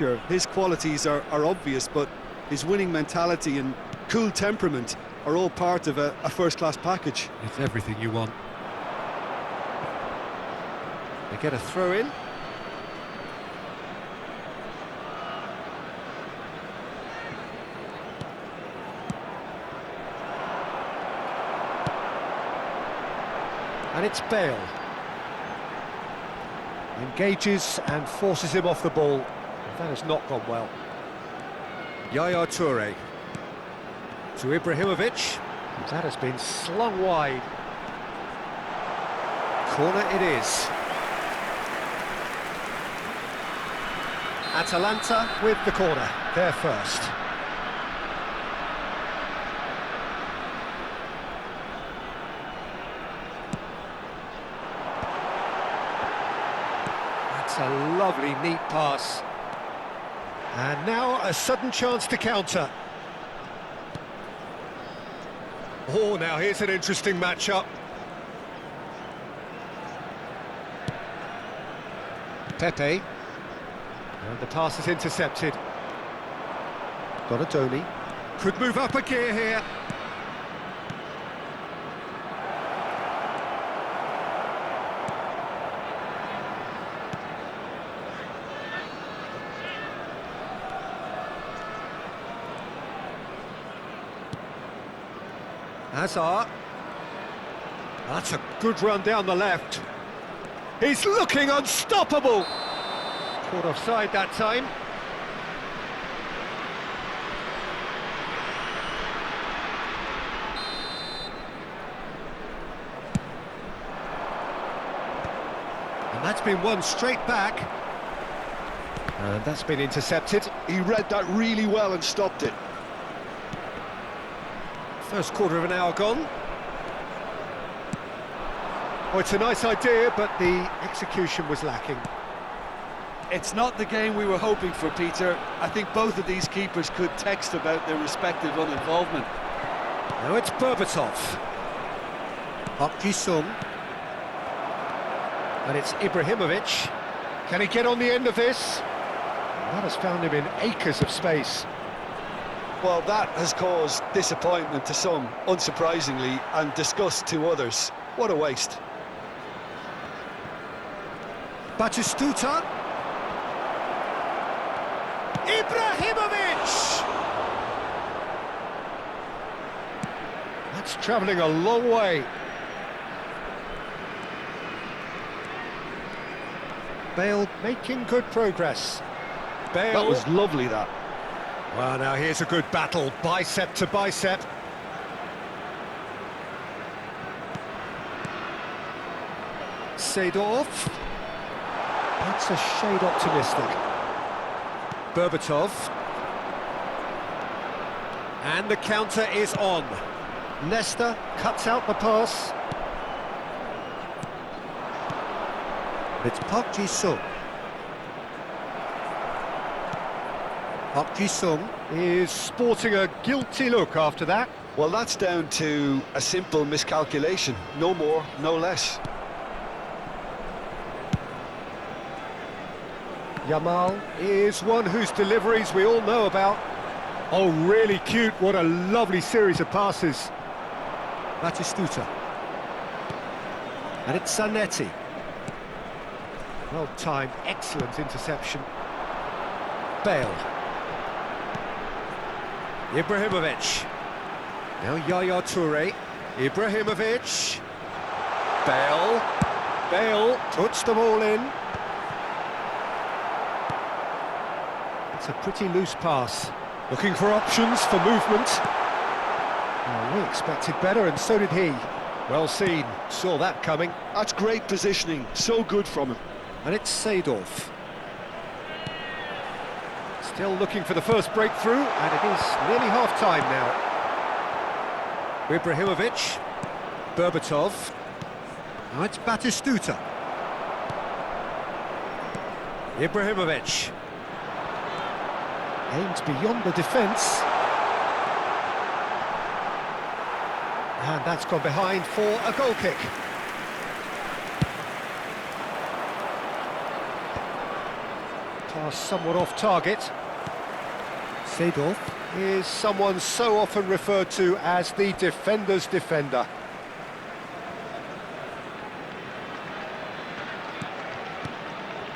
His qualities are obvious, but his winning mentality and cool temperament are all part of a first-class package. It's everything you want. They get a throw in. And it's Bale. Engages and forces him off the ball. That has not gone well. Yaya Toure to Ibrahimovic. That has been slung wide. Corner it is. Atalanta with the corner. They're first. That's a lovely, neat pass. And now a sudden chance to counter. Oh, now here's an interesting matchup. Pepe. And the pass is intercepted. Donatoni. Could move up a gear here. Hazard. That's a good run down the left. He's looking unstoppable. Caught offside that time. And that's been won straight back. And that's been intercepted. He read that really well and stopped it. First quarter of an hour gone. Oh, it's a nice idea, but the execution was lacking. It's not the game we were hoping for, Peter. I think both of these keepers could text about their respective uninvolvement. Now it's Berbatov. Park Ji-sung. And it's Ibrahimovic. Can he get on the end of this? That has found him in acres of space. Well, that has caused disappointment to some, unsurprisingly, and disgust to others. What a waste. Batistuta. Ibrahimovic! That's travelling a long way. Bale making good progress. Bale. That was lovely, that. Well, now here's a good battle, bicep to bicep. Seedorf. That's a shade optimistic. Berbatov. And the counter is on. Leicester cuts out the pass. It's Park Ji-sung. Park Ji-sung is sporting a guilty look after that. Well, that's down to a simple miscalculation. No more, no less. Yamal is one whose deliveries we all know about. Oh, really cute. What a lovely series of passes. Batistuta. And it's Zanetti. Well timed, excellent interception. Bale. Ibrahimovic. Now Yaya Toure. Ibrahimovic. Bale. Bale puts the ball in. It's a pretty loose pass. Looking for options for movement. Oh, we expected better, and so did he. Well seen, saw that coming. That's great positioning, so good from him. And it's Seedorf. Still looking for the first breakthrough, and it is nearly half-time now. Ibrahimovic. Berbatov. Now it's Batistuta. Ibrahimovic. Aims beyond the defence. And that's gone behind for a goal kick. pass somewhat off target. Seedorf is someone so often referred to as the defender's defender.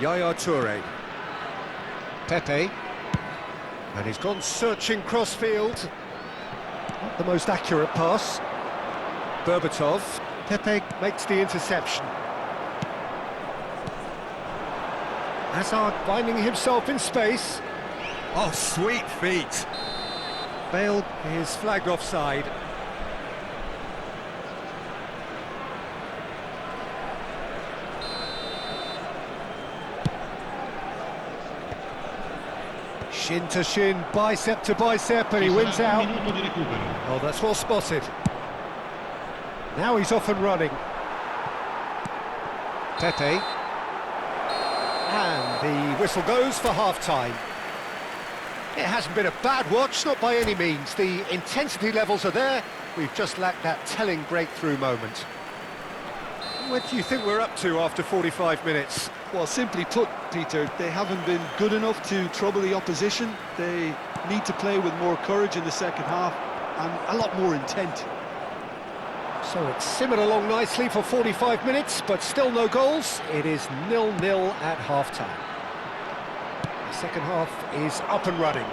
Yaya Toure. Pepe. And he's gone searching crossfield. Not the most accurate pass. Berbatov. Pepe makes the interception. Hazard finding himself in space. Oh, sweet feet. Bale is flagged offside. Shin to shin, bicep to bicep, and he wins out. Oh, that's well spotted. Now he's off and running. Pepe. And the whistle goes for half-time. It hasn't been a bad watch, not by any means. The intensity levels are there. We've just lacked that telling breakthrough moment. What do you think we're up to after 45 minutes? Well, simply put, Peter, they haven't been good enough to trouble the opposition. They need to play with more courage in the second half and a lot more intent. So it's simmered along nicely for 45 minutes, but still no goals. It is 0-0 at half-time. The second half is up and running.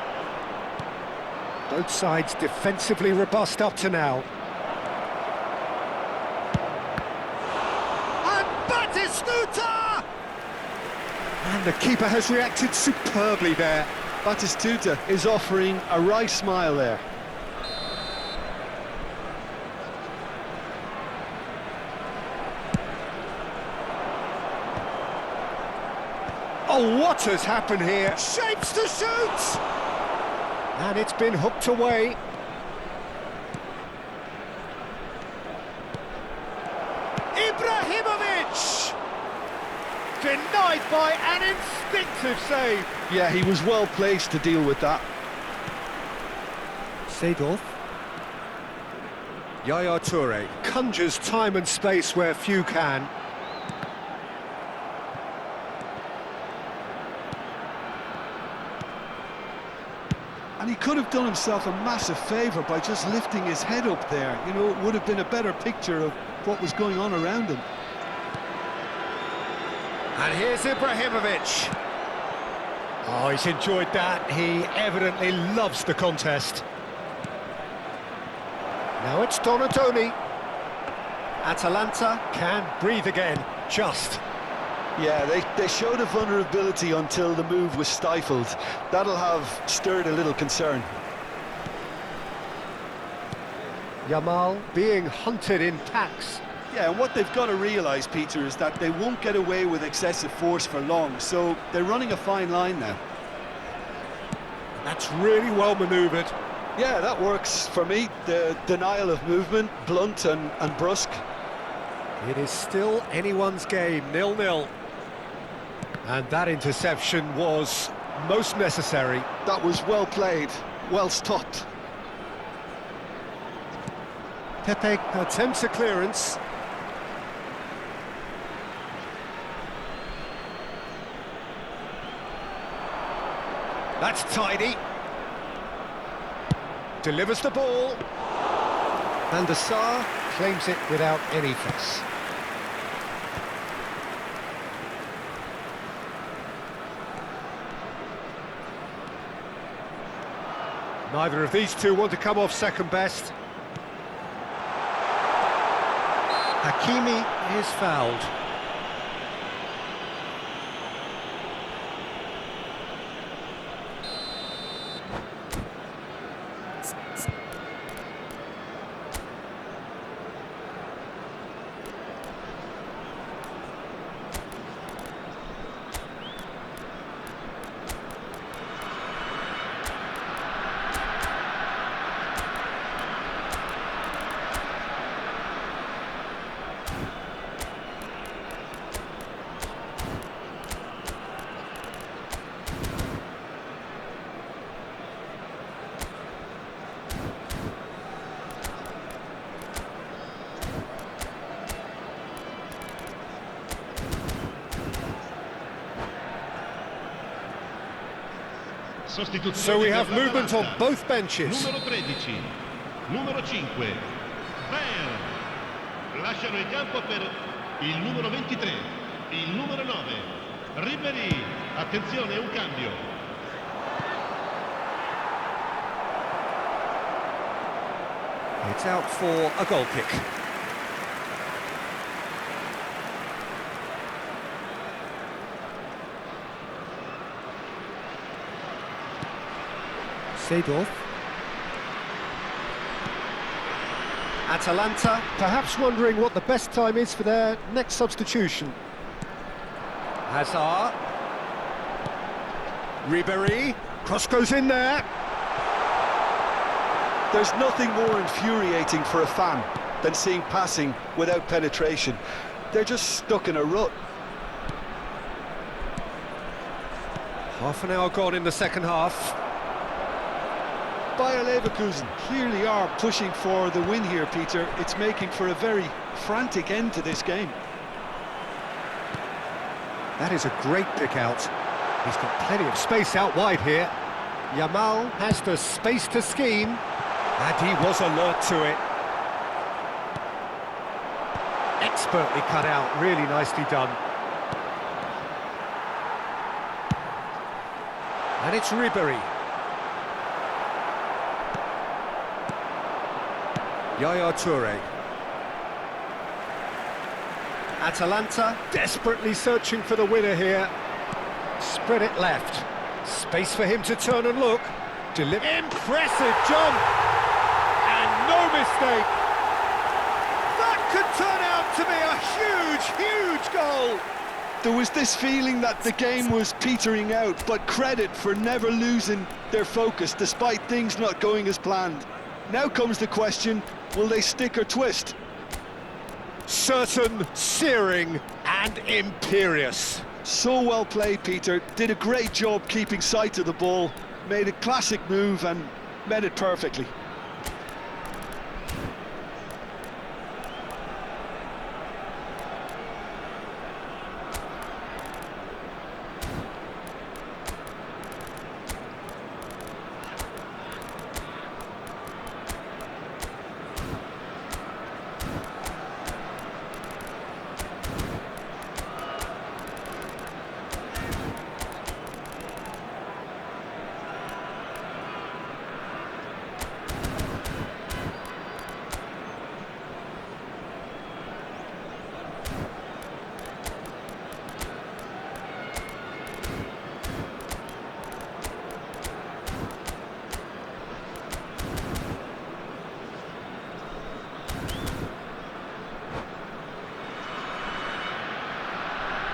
Both sides defensively robust up to now. And Batistuta! And the keeper has reacted superbly there. Batistuta is offering a wry smile there. Oh, what has happened here? Shapes to shoot! And it's been hooked away. Ibrahimovic! Denied by an instinctive save. Yeah, he was well placed to deal with that. Seedorf. Yaya Toure conjures time and space where few can. And he could have done himself a massive favour by just lifting his head up there. You know, it would have been a better picture of what was going on around him. And here's Ibrahimovic. Oh, he's enjoyed that. He evidently loves the contest. Now it's Donadoni. Atalanta can breathe again, just. Yeah, they showed a vulnerability until the move was stifled. That'll have stirred a little concern. Yamal being hunted in packs. Yeah, and what they've got to realise, Peter, is that they won't get away with excessive force for long, so they're running a fine line now. That's really well manoeuvred. Yeah, that works for me. The denial of movement, blunt and brusque. It is still anyone's game, 0-0. And that interception was most necessary. That was well played, well stopped. Pepe attempts a clearance. That's tidy. Delivers the ball. And the Sar claims it without any fuss. Neither of these two want to come off second best. Hakimi is fouled. So we have movement on both benches. Numero 13, numero 5, Baer. Lasciano il campo per il numero 23, il numero 9, Ribéry. Attenzione, un cambio. It's out for a goal kick. Seedorf. Atalanta, perhaps wondering what the best time is for their next substitution. Hazard. Ribéry. Cross goes in there. There's nothing more infuriating for a fan than seeing passing without penetration. They're just stuck in a rut. Half an hour gone in the second half. Bayer Leverkusen clearly are pushing for the win here, Peter. It's making for a very frantic end to this game. That is a great pick out. He's got plenty of space out wide here. Yamal has the space to scheme, and he was alert to it. Expertly cut out, really nicely done. And it's Ribéry. Yaya Touré. Atalanta desperately searching for the winner here. Spread it left. Space for him to turn and look. Impressive jump! And no mistake! That could turn out to be a huge, huge goal! There was this feeling that the game was petering out, but credit for never losing their focus despite things not going as planned. Now comes the question, will they stick or twist? Certain, searing and imperious. So well played, Peter. Did a great job keeping sight of the ball, made a classic move and met it perfectly.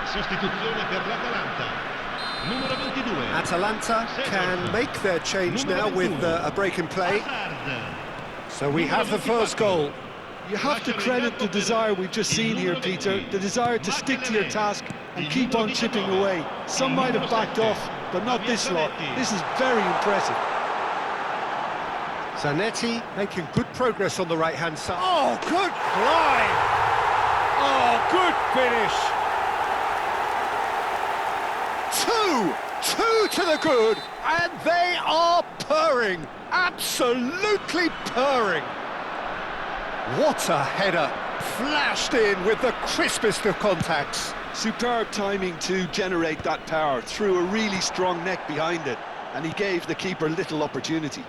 Sostituzione per l'Atalanta. Numero 22. Atalanta can make their change now with a break in play. So we have the first goal. You have to credit the desire we've just seen here, Peter, the desire to stick to your task and keep on chipping away. Some might have backed off, but not this lot. This is very impressive. Zanetti making good progress on the right-hand side. Oh, good climb! Oh, good finish! Two to the good, and they are purring, absolutely purring. What a header, flashed in with the crispest of contacts. Superb timing to generate that power, threw a really strong neck behind it, and he gave the keeper little opportunity.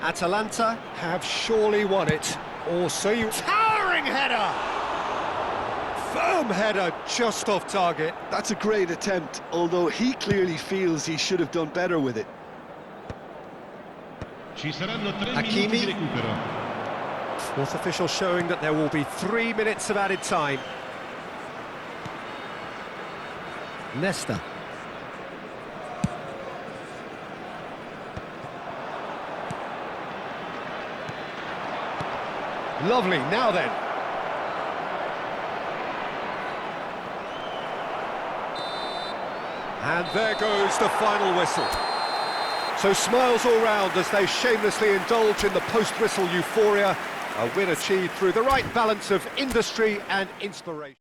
Atalanta have surely won it, or so you... Towering header! Firm header, just off target. That's a great attempt, although he clearly feels he should have done better with it. Ci saranno 3 Hakimi. minuti di recupero. Fourth official showing that there will be 3 minutes of added time. Nesta. Lovely, now then. And there goes the final whistle. So smiles all round as they shamelessly indulge in the post-whistle euphoria. A win achieved through the right balance of industry and inspiration.